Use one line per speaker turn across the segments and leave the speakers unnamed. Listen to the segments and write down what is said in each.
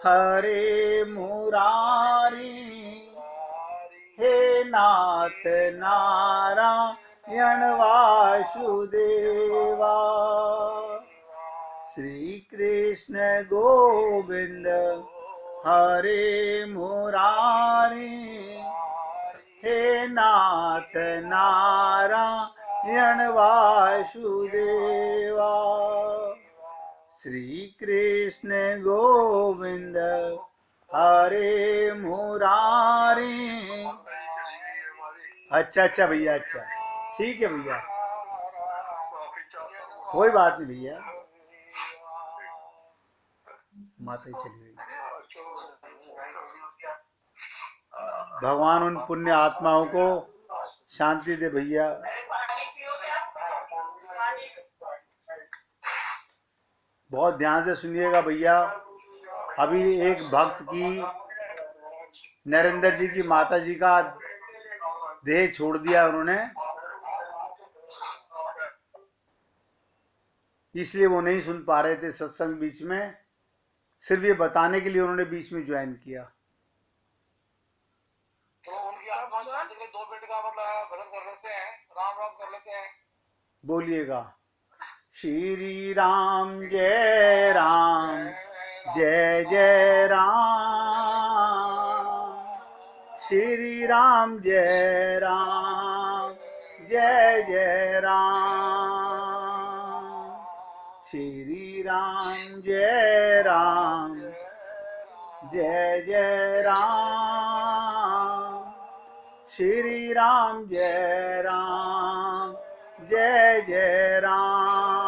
हरे मुरारी, हे नाथ नारायण वासुदेवा। श्री कृष्ण गोविंद हरे मुरारी, हे नाथ नारायण वासुदेवा। श्री कृष्ण गोविंद हरे मुरारी। अच्छा भैया, अच्छा ठीक है भैया, कोई बात नहीं भैया। माता ही चली गई। भगवान उन पुण्य आत्माओं को शांति दे भैया। बहुत ध्यान से सुनिएगा भैया। अभी एक भक्त की, नरेंद्र जी की माता जी का देह छोड़ दिया उन्होंने, इसलिए वो नहीं सुन पा रहे थे सत्संग बीच में। सिर्फ ये बताने के लिए उन्होंने बीच में ज्वाइन किया।
तो उनकी आत्मा शांति के लिए 2 मिनट का मतलब भजन कर लेते हैं, राम राम कर लेते हैं।
बोलिएगा। श्री राम जय राम, जय जय राम। श्री राम जय राम, जय जय राम। श्री राम जय राम, जय जय राम। श्री राम जय राम, जय जय राम।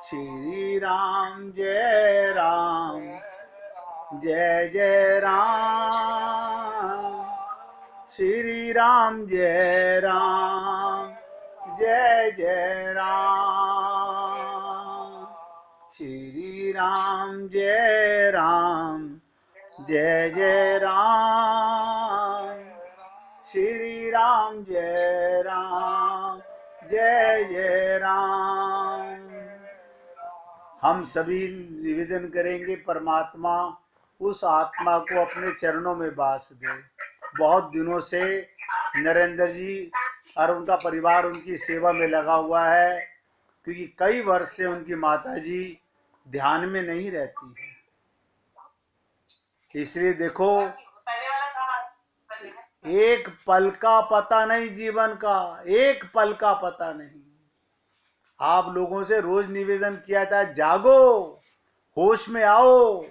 श्री राम जय राम, जय जय राम। श्री राम जय राम, जय जय राम। श्री राम जय राम, जय जय राम। श्री राम जय राम, जय जय राम। हम सभी निवेदन करेंगे, परमात्मा उस आत्मा को अपने चरणों में वास दे। बहुत दिनों से नरेंद्र जी और उनका परिवार उनकी सेवा में लगा हुआ है, क्योंकि कई वर्ष से उनकी माता जी ध्यान में नहीं रहती है। इसलिए देखो, एक पल का पता नहीं जीवन का, एक पल का पता नहीं। आप लोगों से रोज निवेदन किया था, जागो, होश में आओ,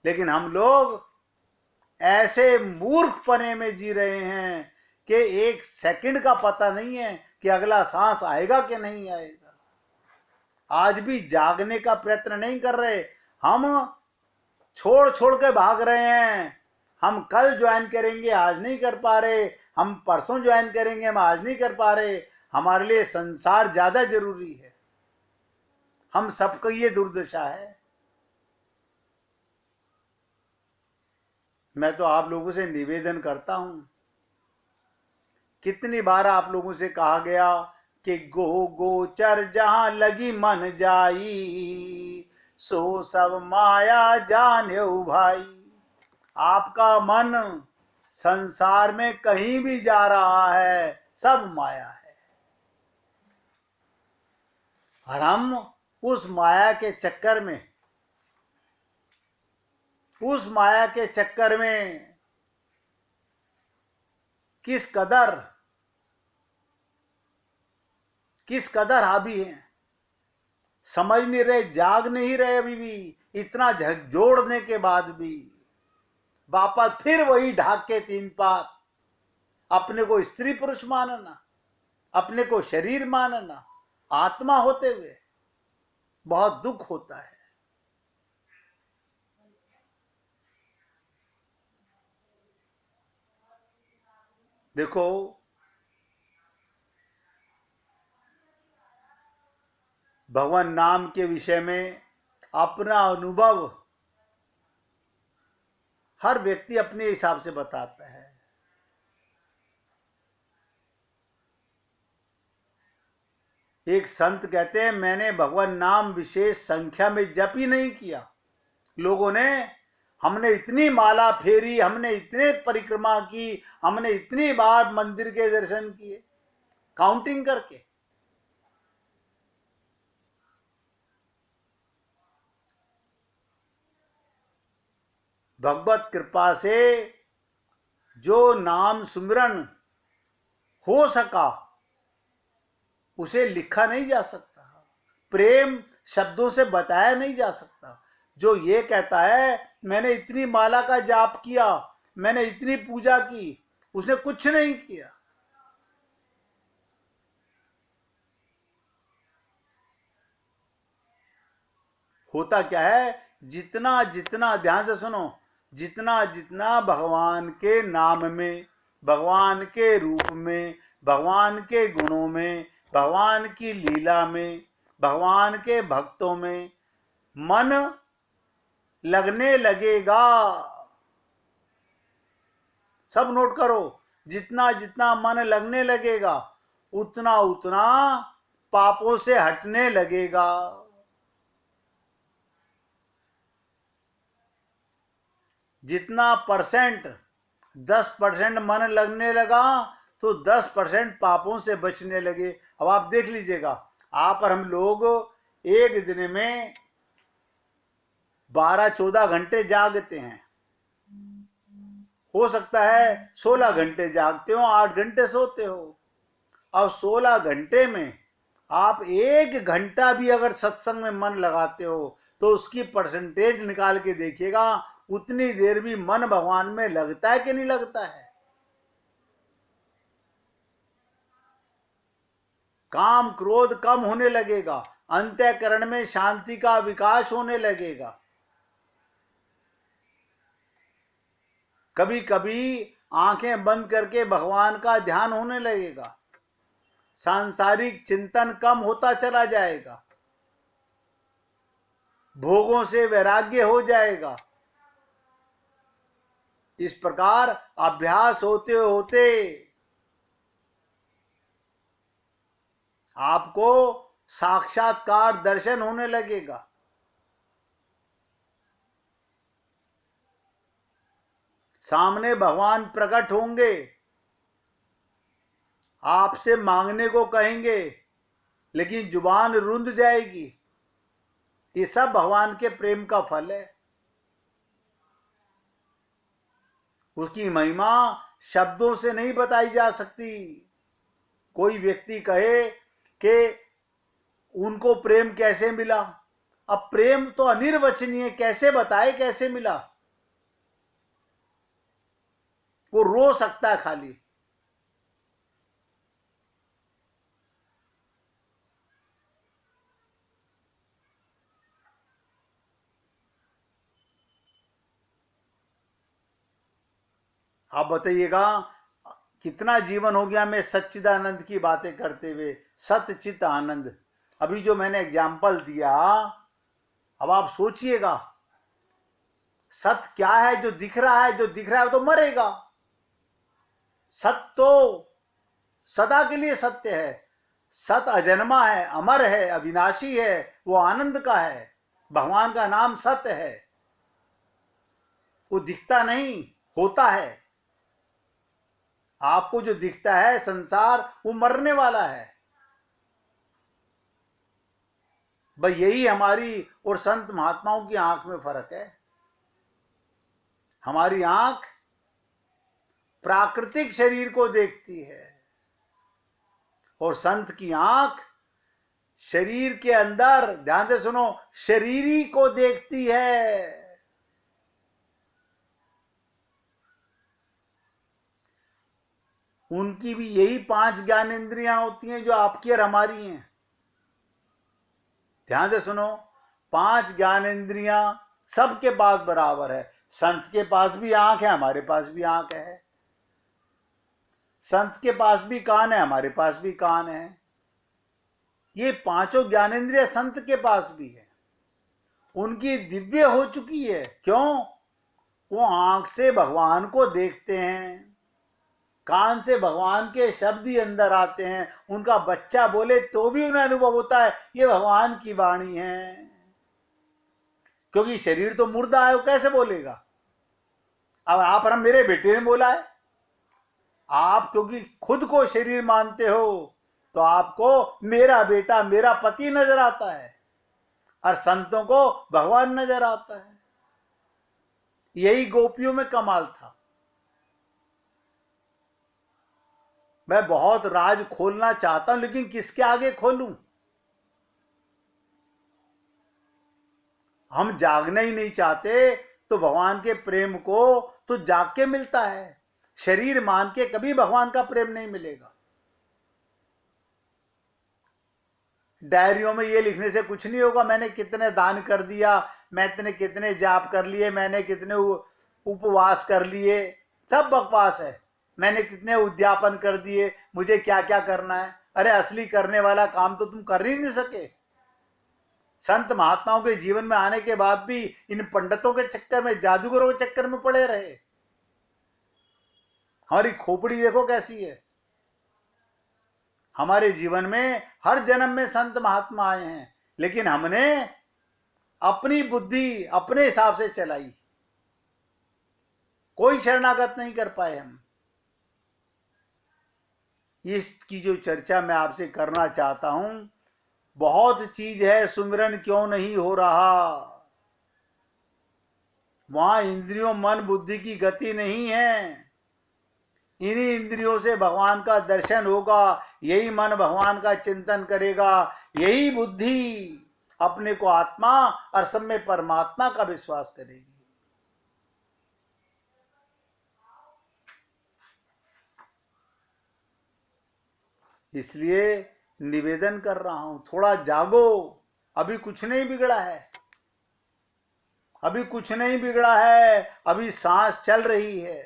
लेकिन हम लोग ऐसे मूर्खपने में जी रहे हैं कि एक सेकंड का पता नहीं है कि अगला सांस आएगा कि नहीं आएगा। आज भी जागने का प्रयत्न नहीं कर रहे, हम छोड़ छोड़ के भाग रहे हैं। हम कल ज्वाइन करेंगे, आज नहीं कर पा रहे। हम परसों ज्वाइन करेंगे, हम आज नहीं कर पा रहे। हमारे लिए संसार ज्यादा जरूरी है। हम सबको ये दुर्दशा है। मैं तो आप लोगों से निवेदन करता हूं, कितनी बार आप लोगों से कहा गया कि गो गोचर जहां लगी मन जाई, सो सब माया जाने भाई। आपका मन संसार में कहीं भी जा रहा है, सब माया है। और हम उस माया के चक्कर में, उस माया के चक्कर में किस कदर हावी हैं, समझ नहीं रहे, जाग नहीं रहे। अभी भी इतना झकझोड़ने के बाद भी वापस फिर वही ढाक के 3 पात, अपने को स्त्री पुरुष मानना, अपने को शरीर मानना, आत्मा होते हुए बहुत दुख होता है। देखो, भगवान नाम के विषय में अपना अनुभव हर व्यक्ति अपने हिसाब से बताता है। एक संत कहते हैं, मैंने भगवान नाम विशेष संख्या में जप ही नहीं किया, लोगों ने, हमने इतनी माला फेरी, हमने इतने परिक्रमा की, हमने इतनी बार मंदिर के दर्शन किए, काउंटिंग करके। भगवत कृपा से जो नाम सुमिरन हो सका उसे लिखा नहीं जा सकता, प्रेम शब्दों से बताया नहीं जा सकता। जो ये कहता है मैंने इतनी माला का जाप किया, मैंने इतनी पूजा की, उसने कुछ नहीं किया। होता क्या है, जितना जितना, ध्यान से सुनो, जितना जितना भगवान के नाम में, भगवान के रूप में, भगवान के गुणों में, भगवान की लीला में, भगवान के भक्तों में मन लगने लगेगा, सब नोट करो, जितना जितना मन लगने लगेगा उतना उतना पापों से हटने लगेगा। जितना परसेंट 10% मन लगने लगा तो 10% पापों से बचने लगे। अब आप देख लीजिएगा, आप और हम लोग एक दिन में 12-14 घंटे जागते हैं, हो सकता है 16 घंटे जागते हो, 8 घंटे सोते हो। अब 16 घंटे में आप 1 घंटा भी अगर सत्संग में मन लगाते हो तो उसकी परसेंटेज निकाल के देखिएगा, उतनी देर भी मन भगवान में लगता है कि नहीं लगता है। काम क्रोध कम होने लगेगा, अंतःकरण में शांति का विकास होने लगेगा। कभी कभी आंखें बंद करके भगवान का ध्यान होने लगेगा, सांसारिक चिंतन कम होता चला जाएगा, भोगों से वैराग्य हो जाएगा। इस प्रकार अभ्यास होते होते आपको साक्षात्कार दर्शन होने लगेगा। सामने भगवान प्रकट होंगे, आपसे मांगने को कहेंगे लेकिन जुबान रुंध जाएगी। ये सब भगवान के प्रेम का फल है। उसकी महिमा शब्दों से नहीं बताई जा सकती। कोई व्यक्ति कहे कि उनको प्रेम कैसे मिला, अब प्रेम तो अनिर्वचनीय, कैसे बताए कैसे मिला। वो रो सकता है खाली। आप बताइएगा कितना जीवन हो गया मैं सच्चिदानंद की बातें करते हुए, सतचित आनंद। अभी जो मैंने एग्जाम्पल दिया, अब आप सोचिएगा सत क्या है। जो दिख रहा है, जो दिख रहा है तो मरेगा। सत तो सदा के लिए सत्य है। सत अजन्मा है, अमर है, अविनाशी है, वो आनंद का है। भगवान का नाम सत्य है। वो दिखता नहीं, होता है। आपको जो दिखता है संसार, वो मरने वाला है। भाई यही हमारी और संत महात्माओं की आंख में फर्क है। हमारी आंख प्राकृतिक शरीर को देखती है और संत की आंख शरीर के अंदर, ध्यान से सुनो, शरीरी को देखती है। उनकी भी यही 5 ज्ञानेंद्रियां होती हैं जो आपकी और हमारी हैं। ध्यान से सुनो, 5 ज्ञानेंद्रियां सबके पास बराबर है। संत के पास भी आंख है, हमारे पास भी आंख है। संत के पास भी कान है, हमारे पास भी कान है। ये 5 ज्ञानेंद्रिय संत के पास भी है। उनकी दिव्य हो चुकी है। क्यों? वो आंख से भगवान को देखते हैं, कान से भगवान के शब्द ही अंदर आते हैं। उनका बच्चा बोले तो भी उन्हें अनुभव होता है ये भगवान की वाणी है। क्योंकि शरीर तो मुर्दा है, वो कैसे बोलेगा। अब आप और मेरे बेटे ने बोला है, आप क्योंकि खुद को शरीर मानते हो तो आपको मेरा बेटा, मेरा पति नजर आता है, और संतों को भगवान नजर आता है। यही गोपियों में कमाल था। मैं बहुत राज खोलना चाहता हूं, लेकिन किसके आगे खोलूं। हम जागना ही नहीं चाहते तो भगवान के प्रेम को तो जाग के मिलता है, शरीर मान के कभी भगवान का प्रेम नहीं मिलेगा। डायरियों में ये लिखने से कुछ नहीं होगा, मैंने कितने दान कर दिया, मैंने कितने जाप कर लिए, मैंने कितने उपवास कर लिए, सब बकवास है। मैंने कितने उद्यापन कर दिए, मुझे क्या क्या करना है। अरे असली करने वाला काम तो तुम कर ही नहीं सके। संत महात्माओं के जीवन में आने के बाद भी इन पंडितों के चक्कर में, जादूगरों के चक्कर में पड़े रहे। हमारी खोपड़ी देखो कैसी है। हमारे जीवन में हर जन्म में संत महात्मा आए हैं, लेकिन हमने अपनी बुद्धि अपने हिसाब से चलाई, कोई शरणागत नहीं कर पाए हम। इसकी जो चर्चा मैं आपसे करना चाहता हूं, बहुत चीज है, सुमिरन क्यों नहीं हो रहा। वहां इंद्रियों मन बुद्धि की गति नहीं है। इन्हीं इंद्रियों से भगवान का दर्शन होगा, यही मन भगवान का चिंतन करेगा, यही बुद्धि अपने को आत्मा और सब में परमात्मा का विश्वास करेगी। इसलिए निवेदन कर रहा हूं, थोड़ा जागो। अभी कुछ नहीं बिगड़ा है, अभी कुछ नहीं बिगड़ा है, अभी सांस चल रही है,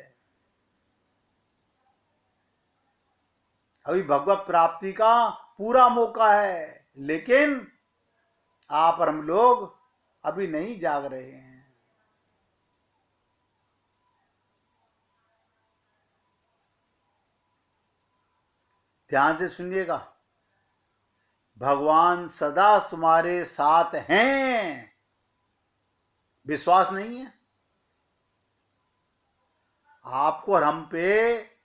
अभी भगवत प्राप्ति का पूरा मौका है। लेकिन आप और हम लोग अभी नहीं जाग रहे हैं। ध्यान से सुनिएगा, भगवान सदा तुम्हारे साथ हैं। विश्वास नहीं है आपको और हम पे,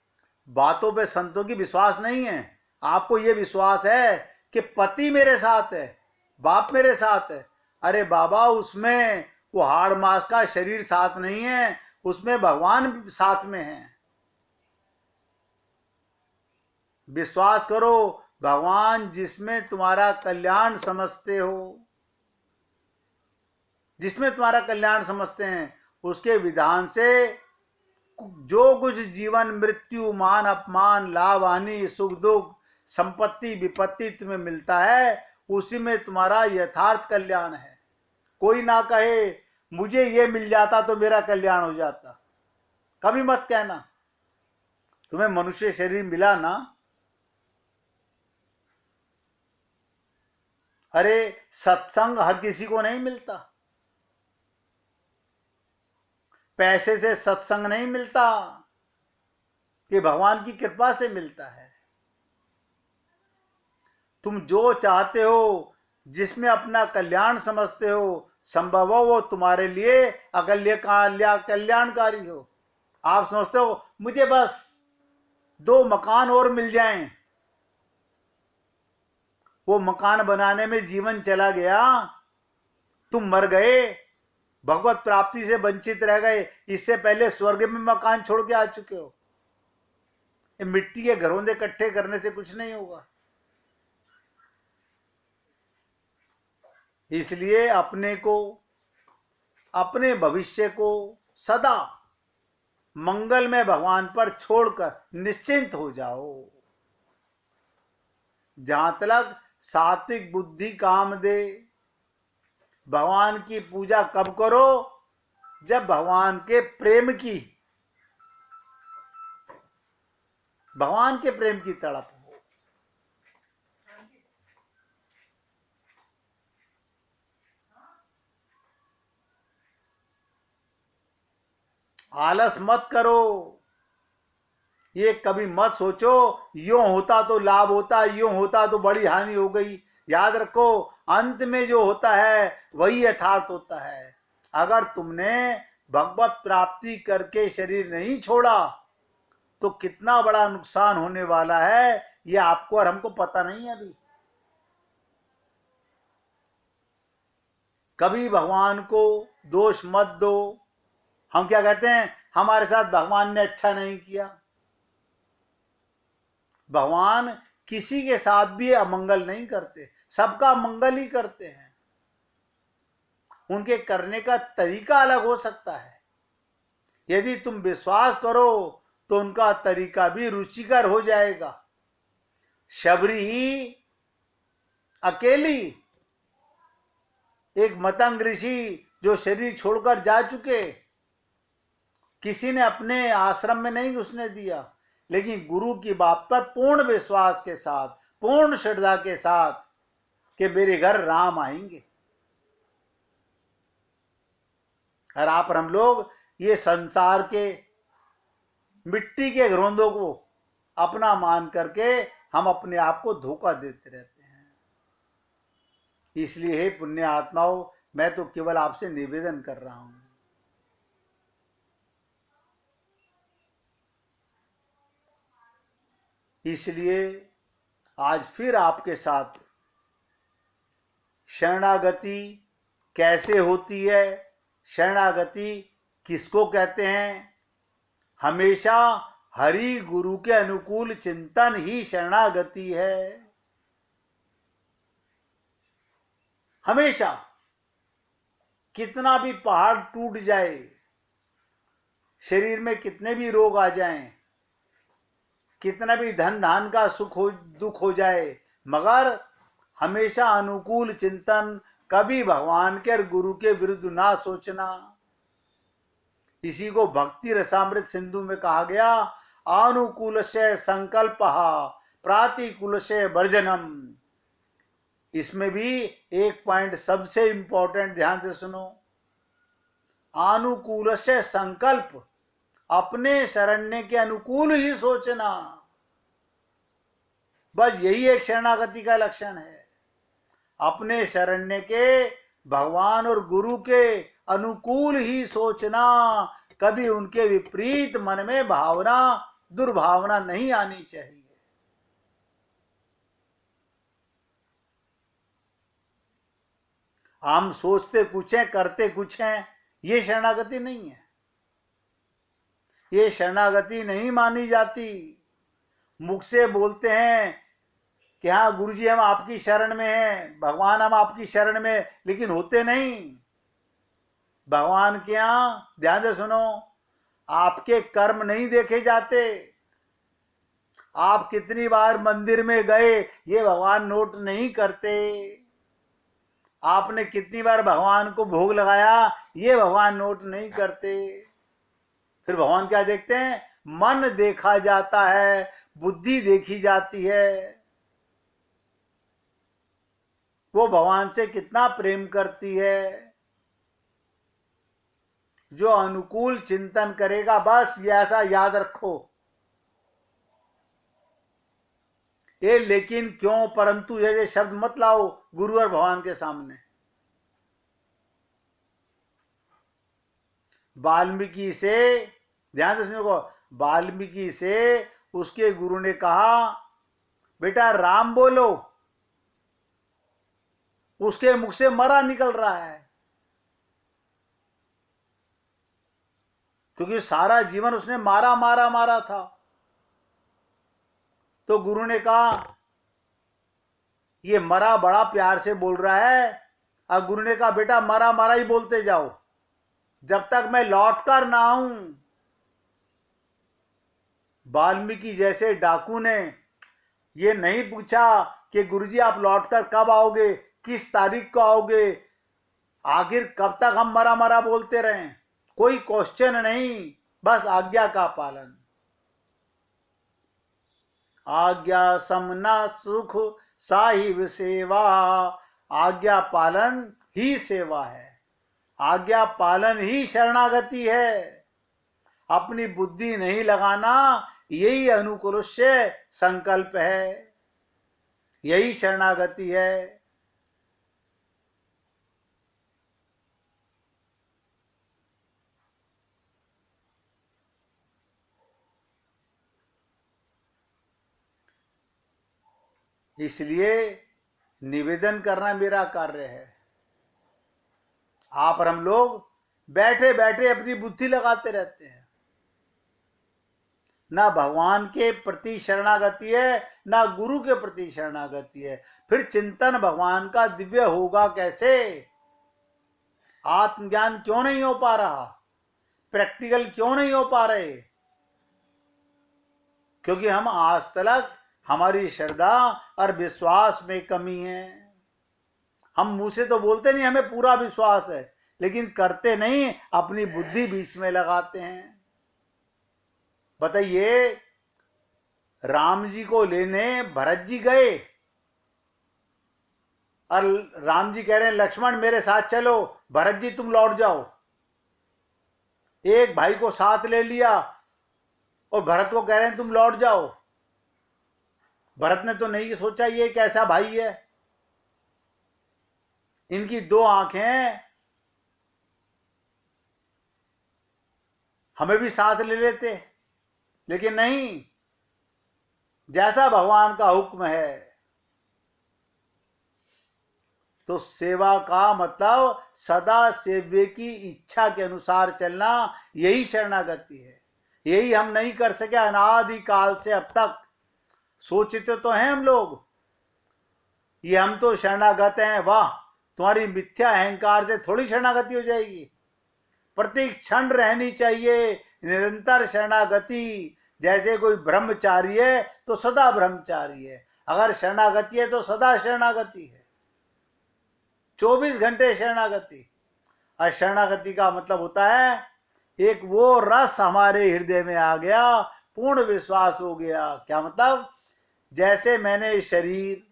बातों पे संतों की विश्वास नहीं है। आपको यह विश्वास है कि पति मेरे साथ है, बाप मेरे साथ है। अरे बाबा, उसमें वो हाड़ मांस का शरीर साथ नहीं है, उसमें भगवान साथ में है। विश्वास करो, भगवान जिसमें तुम्हारा कल्याण समझते हो, जिसमें तुम्हारा कल्याण समझते हैं, उसके विधान से जो कुछ जीवन मृत्यु मान अपमान लाभ हानि सुख दुख संपत्ति विपत्ति तुम्हें मिलता है, उसी में तुम्हारा यथार्थ कल्याण है। कोई ना कहे मुझे ये मिल जाता तो मेरा कल्याण हो जाता, कभी मत कहना। तुम्हें मनुष्य शरीर मिला ना, अरे सत्संग हर किसी को नहीं मिलता, पैसे से सत्संग नहीं मिलता, ये भगवान की कृपा से मिलता है। तुम जो चाहते हो, जिसमें अपना कल्याण समझते हो, संभव हो वो तुम्हारे लिए कल्याणकारी हो। आप समझते हो मुझे बस 2 मकान और मिल जाएं, वो मकान बनाने में जीवन चला गया, तुम मर गए, भगवत प्राप्ति से वंचित रह गए। इससे पहले स्वर्ग में मकान छोड़ के आ चुके हो। ये मिट्टी के घरौंदे इकट्ठे करने से कुछ नहीं होगा। इसलिए अपने को, अपने भविष्य को सदा मंगल में भगवान पर छोड़कर निश्चिंत हो जाओ। जहां तक सात्विक बुद्धि काम दे, भगवान की पूजा कब करो, जब भगवान के प्रेम की, भगवान के प्रेम की तड़प हो। आलस मत करो, ये कभी मत सोचो यूं होता तो लाभ होता, यूं होता तो बड़ी हानि हो गई। याद रखो, अंत में जो होता है वही यथार्थ होता है। अगर तुमने भगवत प्राप्ति करके शरीर नहीं छोड़ा तो कितना बड़ा नुकसान होने वाला है ये आपको और हमको पता नहीं है अभी। कभी भगवान को दोष मत दो। हम क्या कहते हैं, हमारे साथ भगवान ने अच्छा नहीं किया। भगवान किसी के साथ भी अमंगल नहीं करते, सबका मंगल ही करते हैं। उनके करने का तरीका अलग हो सकता है। यदि तुम विश्वास करो तो उनका तरीका भी रुचिकर हो जाएगा। शबरी ही अकेली, एक मतंग ऋषि जो शरीर छोड़कर जा चुके, किसी ने अपने आश्रम में नहीं घुसने दिया, लेकिन गुरु की बात पर पूर्ण विश्वास के साथ, पूर्ण श्रद्धा के साथ कि मेरे घर राम आएंगे। और आप और हम लोग ये संसार के मिट्टी के घरोंदों को अपना मान करके हम अपने आप को धोखा देते रहते हैं। इसलिए हे पुण्य आत्माओं, मैं तो केवल आपसे निवेदन कर रहा हूं, इसलिए आज फिर आपके साथ शरणागति कैसे होती है, शरणागति किसको कहते हैं, हमेशा हरि गुरु के अनुकूल चिंतन ही शरणागति है। हमेशा कितना भी पहाड़ टूट जाए, शरीर में कितने भी रोग आ जाएं, कितना भी धन धान का सुख हो दुख हो जाए, मगर हमेशा अनुकूल चिंतन, कभी भगवान के और गुरु के विरुद्ध ना सोचना। इसी को भक्ति रसामृत सिंधु में कहा गया, अनुकूलस्य संकल्पः प्रातिकूलस्य वर्जनम। इसमें भी एक पॉइंट सबसे इंपॉर्टेंट, ध्यान से सुनो। अनुकूलस्य संकल्प, अपने शरण्य के अनुकूल ही सोचना, बस यही एक शरणागति का लक्षण है। अपने शरण्य के, भगवान और गुरु के अनुकूल ही सोचना, कभी उनके विपरीत मन में भावना, दुर्भावना नहीं आनी चाहिए। हम सोचते कुछ हैं, करते कुछ हैं, ये शरणागति नहीं है, ये शरणागति नहीं मानी जाती। मुख से बोलते हैं कि हाँ गुरुजी हम आपकी शरण में हैं, भगवान हम आपकी शरण में, लेकिन होते नहीं। भगवान के यहाँ, ध्यान से सुनो, आपके कर्म नहीं देखे जाते। आप कितनी बार मंदिर में गए ये भगवान नोट नहीं करते। आपने कितनी बार भगवान को भोग लगाया ये भगवान नोट नहीं करते। फिर भगवान क्या देखते हैं, मन देखा जाता है, बुद्धि देखी जाती है। वो भगवान से कितना प्रेम करती है। जो अनुकूल चिंतन करेगा, बस ये ऐसा याद रखो, ये लेकिन क्यों परंतु ये शब्द मत लाओ गुरु और भगवान के सामने। वाल्मीकि से, ध्यान से सुनो, वाल्मीकि से उसके गुरु ने कहा बेटा राम बोलो, उसके मुख से मरा निकल रहा है, क्योंकि सारा जीवन उसने मारा मारा मारा था। तो गुरु ने कहा ये मरा बड़ा प्यार से बोल रहा है। और गुरु ने कहा बेटा मरा मरा ही बोलते जाओ जब तक मैं लौट कर ना आऊं। वाल्मीकि जैसे डाकू ने ये नहीं पूछा कि गुरुजी आप लौटकर कब आओगे, किस तारीख को आओगे, आखिर कब तक हम मरा मरा बोलते रहें, कोई क्वेश्चन नहीं, बस आज्ञा का पालन। आज्ञा समना सुख साहिब सेवा, आज्ञा पालन ही सेवा है, आज्ञा पालन ही शरणागति है। अपनी बुद्धि नहीं लगाना यही अनुकूलस्य संकल्प है, यही शरणागति है। इसलिए निवेदन करना मेरा कार्य है। आप और हम लोग बैठे बैठे अपनी बुद्धि लगाते रहते हैं, ना भगवान के प्रति शरणागति है, ना गुरु के प्रति शरणागति है। फिर चिंतन भगवान का दिव्य होगा कैसे? आत्मज्ञान क्यों नहीं हो पा रहा? प्रैक्टिकल क्यों नहीं हो पा रहे? क्योंकि हम आज तक हमारी श्रद्धा और विश्वास में कमी है। हम मुंह से तो बोलते नहीं हमें पूरा विश्वास है, लेकिन करते नहीं, अपनी बुद्धि बीच में लगाते हैं। बताइए, राम जी को लेने भरत जी गए और राम जी कह रहे हैं लक्ष्मण मेरे साथ चलो, भरत जी तुम लौट जाओ। एक भाई को साथ ले लिया और भरत को कह रहे हैं तुम लौट जाओ। भरत ने तो नहीं सोचा ये कैसा भाई है, इनकी दो आंखें, हमें भी साथ ले लेते। लेकिन नहीं, जैसा भगवान का हुक्म है। तो सेवा का मतलब सदा सेव्य की इच्छा के अनुसार चलना, यही शरणागति है। यही हम नहीं कर सके अनादि काल से अब तक। सोचते तो हैं हम लोग, ये हम तो शरणागत हैं, वाह, तुम्हारी मिथ्या अहंकार से थोड़ी शरणागति हो जाएगी। प्रत्येक क्षण रहनी चाहिए निरंतर शरणागति। जैसे कोई ब्रह्मचारी है तो सदा ब्रह्मचारी है, अगर शरणागति है तो सदा शरणागति है, 24 घंटे शरणागति। और शरणागति का मतलब होता है एक वो रस हमारे हृदय में आ गया, पूर्ण विश्वास हो गया। क्या मतलब? जैसे मैंने शरीर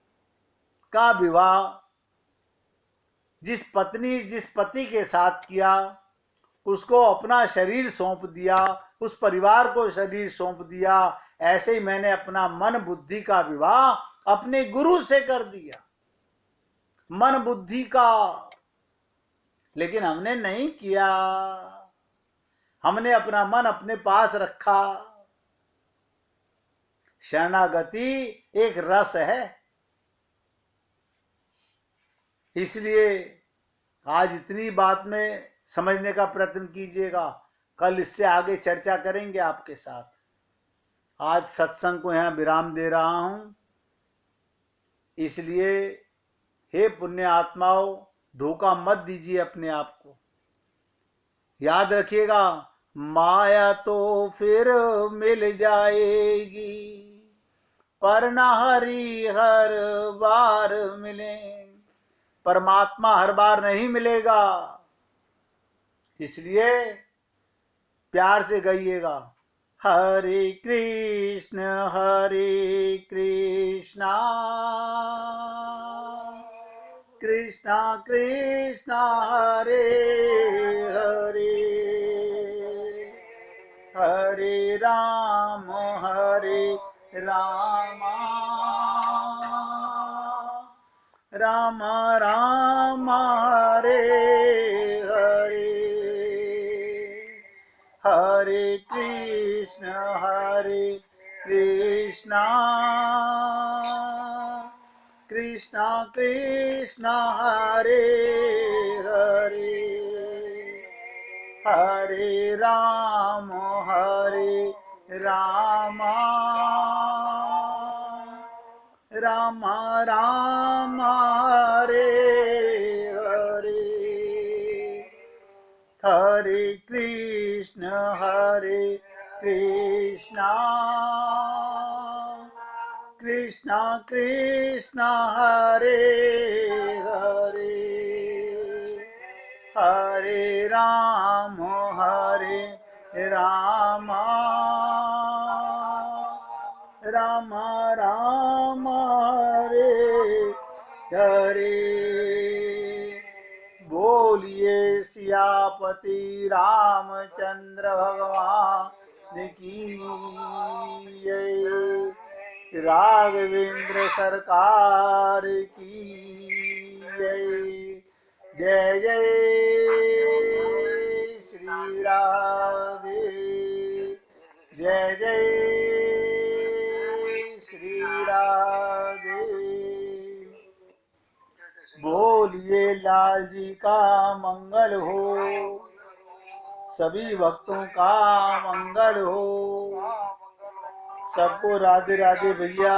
का विवाह जिस पत्नी जिस पति के साथ किया, उसको अपना शरीर सौंप दिया, उस परिवार को शरीर सौंप दिया, ऐसे ही मैंने अपना मन बुद्धि का विवाह अपने गुरु से कर दिया, मन बुद्धि का। लेकिन हमने नहीं किया, हमने अपना मन अपने पास रखा। शरणागति एक रस है। इसलिए आज इतनी बात में समझने का प्रयत्न कीजिएगा, कल इससे आगे चर्चा करेंगे आपके साथ। आज सत्संग को यहां विराम दे रहा हूं। इसलिए हे पुण्य आत्माओं, धोखा मत दीजिए अपने आप को। याद रखिएगा, माया तो फिर मिल जाएगी, पर न हरि हर बार मिले। परमात्मा हर बार नहीं मिलेगा, इसलिए प्यार से गाइएगा, हरे कृष्ण कृष्णा कृष्णा हरे हरे, हरे राम राम राम हरे हरे, हरे कृष्ण कृष्णा कृष्णा हरे हरे, हरे राम राम राम हरे हरे, हरे कृष्ण कृष्णा कृष्णा हरे हरे, हरे राम राम राम हरे हरे। बोलिए सियापति रामचंद्र भगवान की जय, राघवेंद्र सरकार की जय। जय जय श्री राधे, जय जय श्री राधे। बोलिए लाल जी का मंगल हो, सभी भक्तों का मंगल हो। सबको राधे राधे भैया।